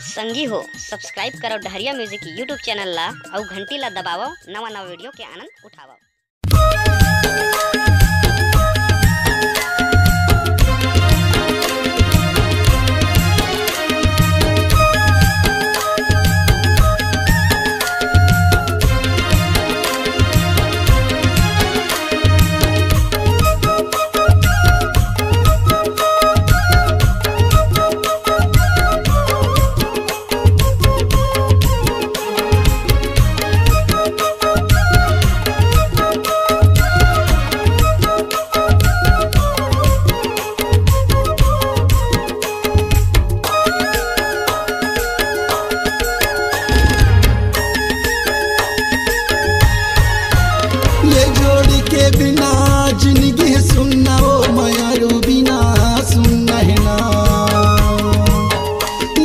संगी हो सब्सक्राइब करो डहरिया म्यूजिक यूट्यूब चैनल ला और घंटी ला दबावो नवा नवा वीडियो के आनंद उठावो। ये जोड़ी के बिना जिंदगी सुनना वो मयारू बिना सुनना है ना।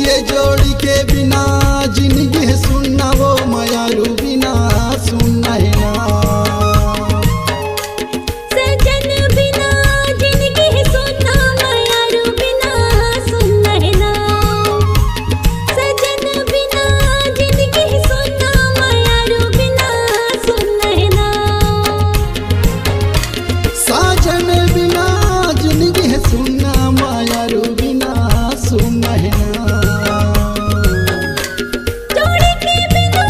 ये जोड़ी के बिना जिंदगी सुनना वो मयारू बिना सुनना है ना। सजन बिना जिंदगी सुनना मयारू बिना सुनना है ना। सजन बिना जिंदगी सुनना मयारू बिना सुनना है ना। साजन बिना जिंदगी सुनना मायारू बिना सुनना है ना। जोड़ी के बिना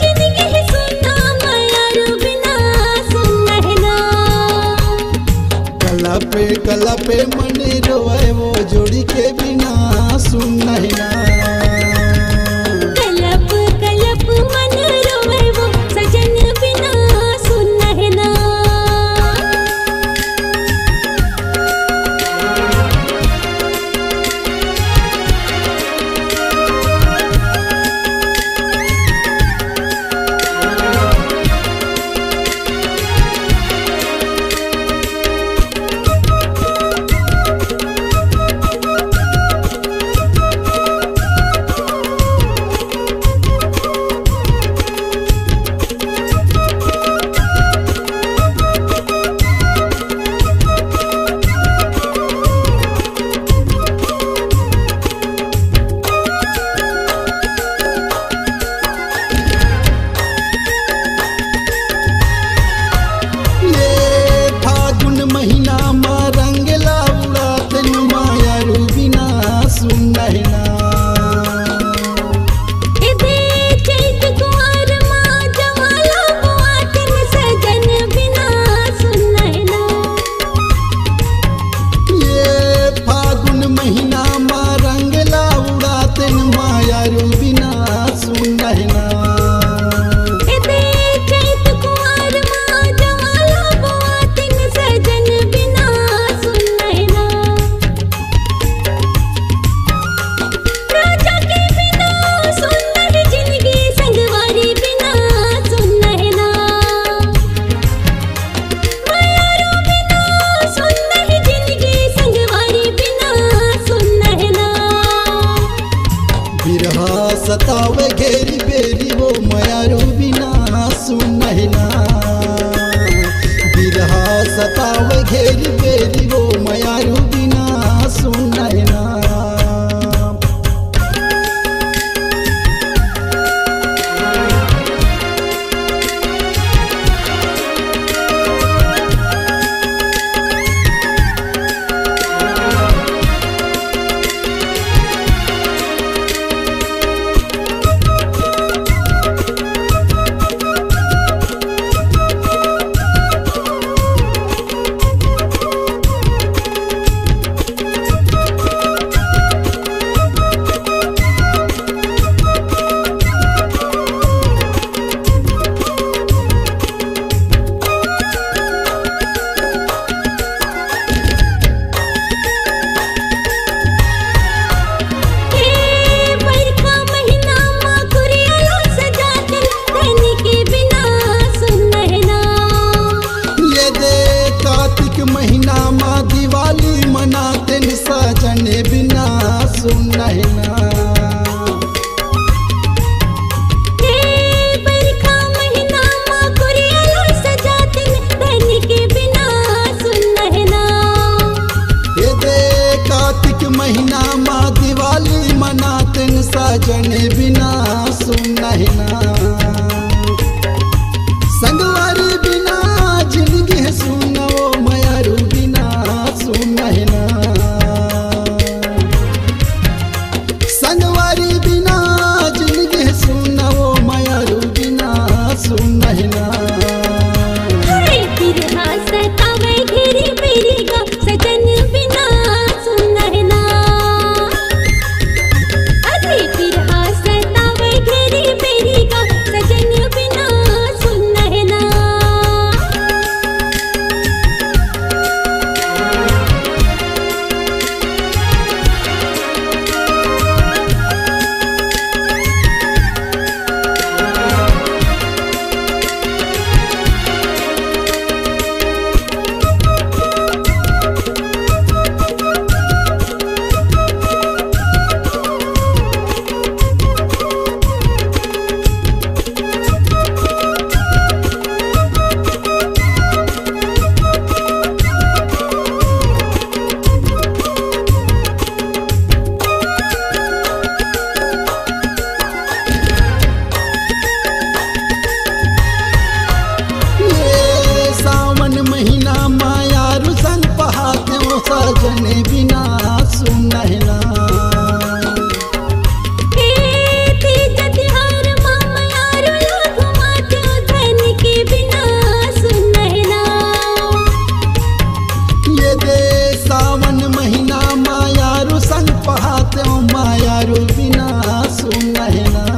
जिंदगी सुनना मयारू बिना सुनना है ना। कला पे मन रोए वो जोड़ी के बिना सुनना है ना। कलप कलप मन रोए वो सजन बिना सुनना है ना। सतावे घेरी बेरी वो मयारू बिना सुनना है ना। बिरहा सतावे घेरी बेरी वो मयारू बिना सुनना है ना। नहना संगवारी बिना जिंदगी सुना ओ मायारू बिना सुन नहना संगवारी बिना जिंदगी सुना ओ मायारू बिना सुन नहना बिरहा सतावे घेरी मेरी गा सजन बिना सुन नहना अरे बिरहा सतावे घेरी मेरी गा सजन बिना सुन नहना सजन बिना सुन नहना ये दे सावन महीना मायारू संग पहाते मायारू बिना सुन नहना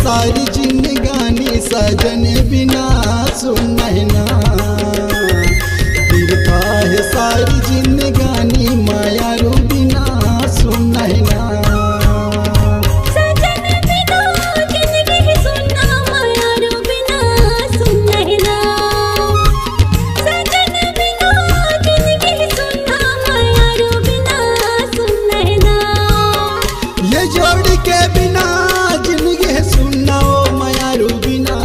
सारी जिंदगानी सजन बिना सुन नहना बिरथा है सारी जिंदगानी मायारू बिना सुन नहना सजन बिना जिंदगी सुनना मायारू बिना सुन नहना सजन बिना जिंदगी सुनना मायारू बिना सुन नहना ये जोड़ी के बिना जिंदगी सुनना ओ मायारू बिना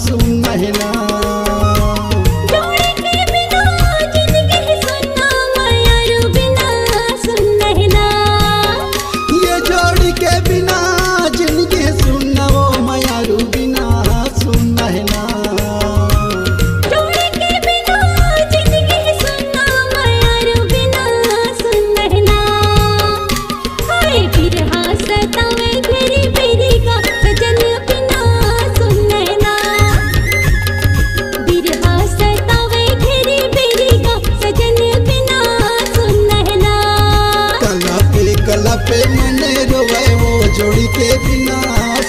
सुन नहना जोड़ी के बिना जिंदगी सुनना मायारू बिना सुन नहना ये जोड़ी के बिना जिंदगी सुनना ओ मायारू बिना सुन नहना जोड़ी के बिना जिंदगी सुनना मायारू बिना सुन नहना हाय बिरहा सतावे घेरी मेरी गा सजन बिना सुन नहना बिरहा सतावे घेरी मेरी गा सजन बिना सुन नहना कला पे मने रोवे वो जोड़ी के बिना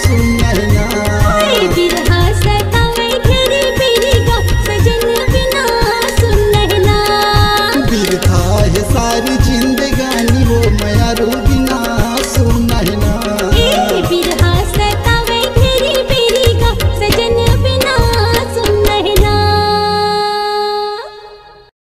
सुन नहना हाय बिरहा सतावे घेरी मेरी गा सजन बिना सुन नहना बिरथा है सारी